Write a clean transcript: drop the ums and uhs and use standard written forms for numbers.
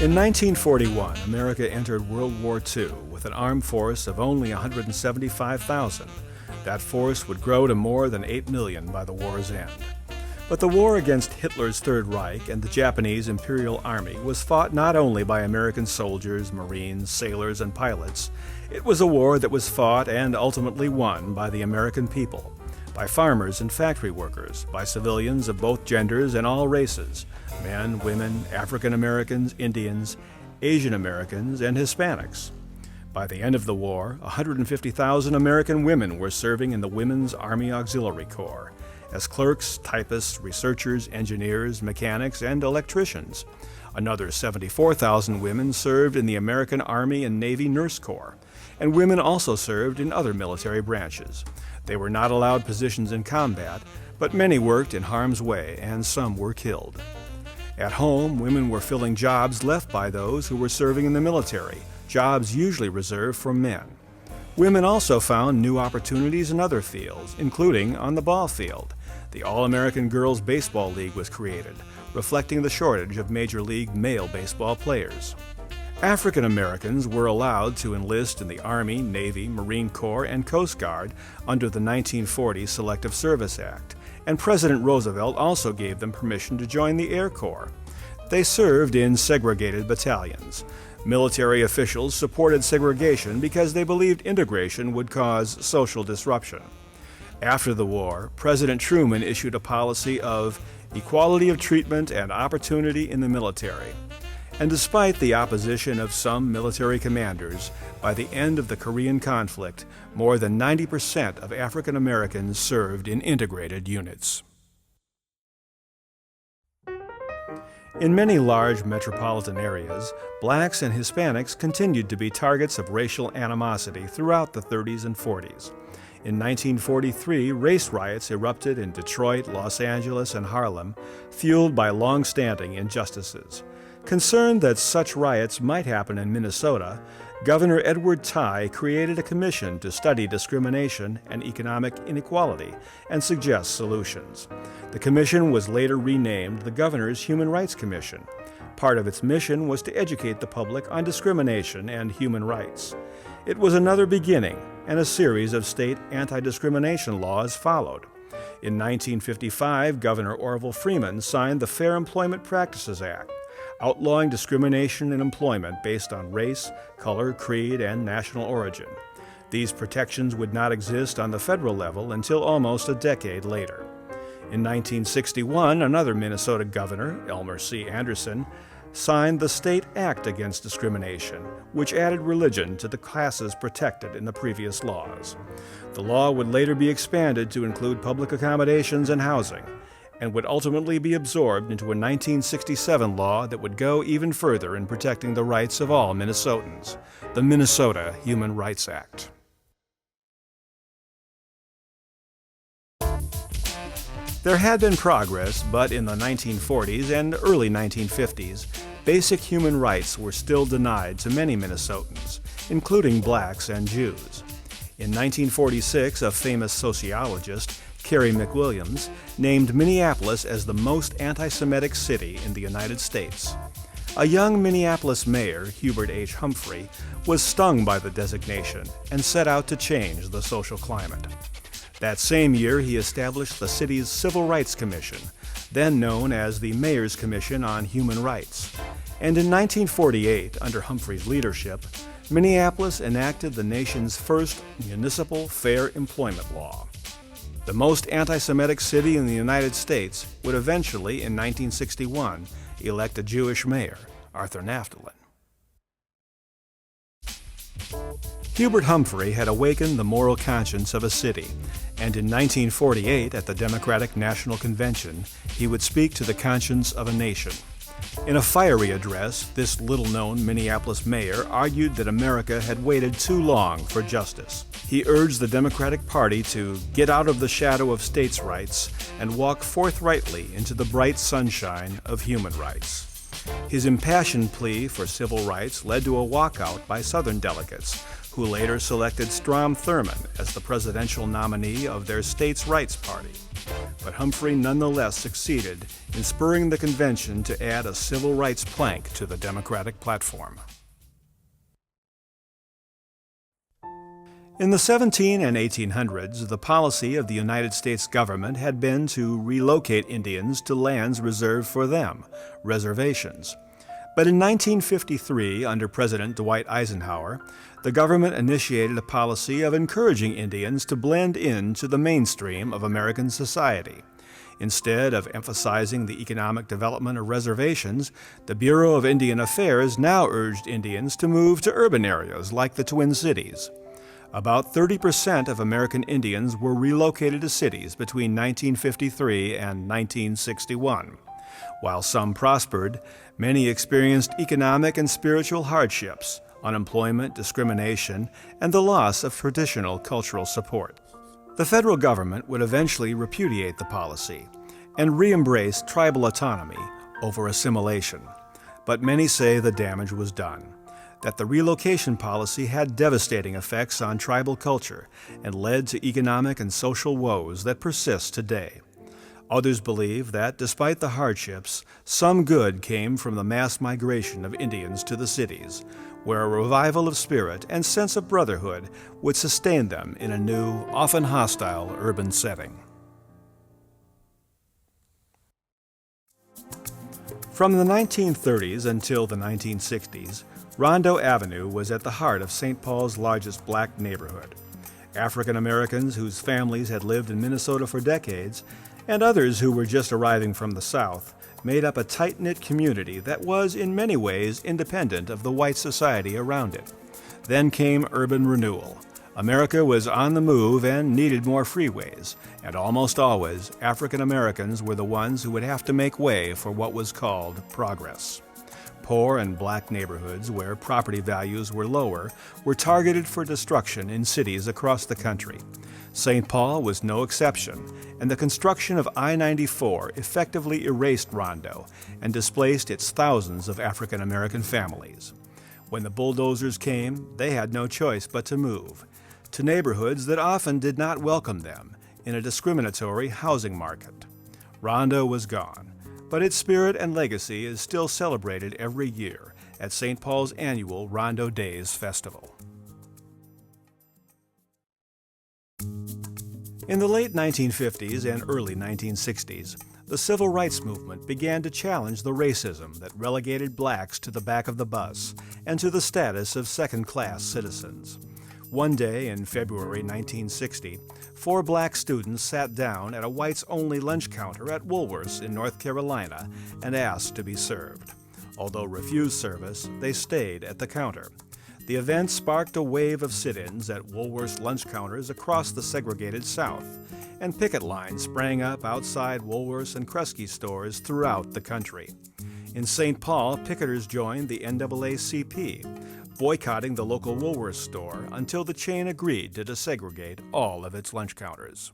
In 1941, America entered World War II with an armed force of only 175,000. That force would grow to more than 8 million by the war's end. But the war against Hitler's Third Reich and the Japanese Imperial Army was fought not only by American soldiers, Marines, sailors, and pilots. It was a war that was fought and ultimately won by the American people, by farmers and factory workers, by civilians of both genders and all races, men, women, African Americans, Indians, Asian Americans, and Hispanics. By the end of the war, 150,000 American women were serving in the Women's Army Auxiliary Corps as clerks, typists, researchers, engineers, mechanics, and electricians. Another 74,000 women served in the American Army and Navy Nurse Corps, and women also served in other military branches. They were not allowed positions in combat, but many worked in harm's way, and some were killed. At home, women were filling jobs left by those who were serving in the military, jobs usually reserved for men. Women also found new opportunities in other fields, including on the ball field. The All-American Girls Baseball League was created, reflecting the shortage of Major League male baseball players. African Americans were allowed to enlist in the Army, Navy, Marine Corps, and Coast Guard under the 1940 Selective Service Act, and President Roosevelt also gave them permission to join the Air Corps. They served in segregated battalions. Military officials supported segregation because they believed integration would cause social disruption. After the war, President Truman issued a policy of equality of treatment and opportunity in the military. And despite the opposition of some military commanders, by the end of the Korean conflict, more than 90% of African Americans served in integrated units. In many large metropolitan areas, blacks and Hispanics continued to be targets of racial animosity throughout the 30s and 40s. In 1943, race riots erupted in Detroit, Los Angeles, and Harlem, fueled by long-standing injustices. Concerned that such riots might happen in Minnesota, Governor Edward Thye created a commission to study discrimination and economic inequality and suggest solutions. The commission was later renamed the Governor's Human Rights Commission. Part of its mission was to educate the public on discrimination and human rights. It was another beginning, and a series of state anti-discrimination laws followed. In 1955, Governor Orville Freeman signed the Fair Employment Practices Act, outlawing discrimination in employment based on race, color, creed, and national origin. These protections would not exist on the federal level until almost a decade later. In 1961, another Minnesota governor, Elmer C. Anderson, signed the State Act Against Discrimination, which added religion to the classes protected in the previous laws. The law would later be expanded to include public accommodations and housing, and would ultimately be absorbed into a 1967 law that would go even further in protecting the rights of all Minnesotans, the Minnesota Human Rights Act. There had been progress, but in the 1940s and early 1950s, basic human rights were still denied to many Minnesotans, including blacks and Jews. In 1946, a famous sociologist, Carrie McWilliams, named Minneapolis as the most anti-Semitic city in the United States. A young Minneapolis mayor, Hubert H. Humphrey, was stung by the designation and set out to change the social climate. That same year, he established the city's Civil Rights Commission, then known as the Mayor's Commission on Human Rights. And in 1948, under Humphrey's leadership, Minneapolis enacted the nation's first municipal fair employment law. The most anti-Semitic city in the United States would eventually, in 1961, elect a Jewish mayor, Arthur Naftalin. Hubert Humphrey had awakened the moral conscience of a city, and in 1948, at the Democratic National Convention, he would speak to the conscience of a nation. In a fiery address, this little-known Minneapolis mayor argued that America had waited too long for justice. He urged the Democratic Party to get out of the shadow of states' rights and walk forthrightly into the bright sunshine of human rights. His impassioned plea for civil rights led to a walkout by Southern delegates, who later selected Strom Thurmond as the presidential nominee of their states' rights party. But Humphrey nonetheless succeeded in spurring the convention to add a civil rights plank to the Democratic platform. In the 1700s and 1800s, the policy of the United States government had been to relocate Indians to lands reserved for them, reservations. But in 1953, under President Dwight Eisenhower, the government initiated a policy of encouraging Indians to blend into the mainstream of American society. Instead of emphasizing the economic development of reservations, the Bureau of Indian Affairs now urged Indians to move to urban areas like the Twin Cities. About 30% of American Indians were relocated to cities between 1953 and 1961. While some prospered, many experienced economic and spiritual hardships, unemployment, discrimination, and the loss of traditional cultural support. The federal government would eventually repudiate the policy and re-embrace tribal autonomy over assimilation. But many say the damage was done, that the relocation policy had devastating effects on tribal culture and led to economic and social woes that persist today. Others believe that, despite the hardships, some good came from the mass migration of Indians to the cities, where a revival of spirit and sense of brotherhood would sustain them in a new, often hostile urban setting. From the 1930s until the 1960s, Rondo Avenue was at the heart of St. Paul's largest black neighborhood. African Americans whose families had lived in Minnesota for decades, and others who were just arriving from the South, made up a tight-knit community that was in many ways independent of the white society around it. Then came urban renewal. America was on the move and needed more freeways, and almost always African Americans were the ones who would have to make way for what was called progress. Poor and black neighborhoods where property values were lower were targeted for destruction in cities across the country. St. Paul was no exception, and the construction of I-94 effectively erased Rondo and displaced its thousands of African American families. When the bulldozers came, they had no choice but to move to neighborhoods that often did not welcome them in a discriminatory housing market. Rondo was gone, but its spirit and legacy is still celebrated every year at St. Paul's annual Rondo Days Festival. In the late 1950s and early 1960s, the civil rights movement began to challenge the racism that relegated blacks to the back of the bus and to the status of second-class citizens. One day in February 1960, 4 black students sat down at a whites-only lunch counter at Woolworth in North Carolina and asked to be served. Although refused service, they stayed at the counter. The event sparked a wave of sit-ins at Woolworth's lunch counters across the segregated South, and picket lines sprang up outside Woolworth's and Kresge stores throughout the country. In St. Paul, picketers joined the NAACP, boycotting the local Woolworth store until the chain agreed to desegregate all of its lunch counters.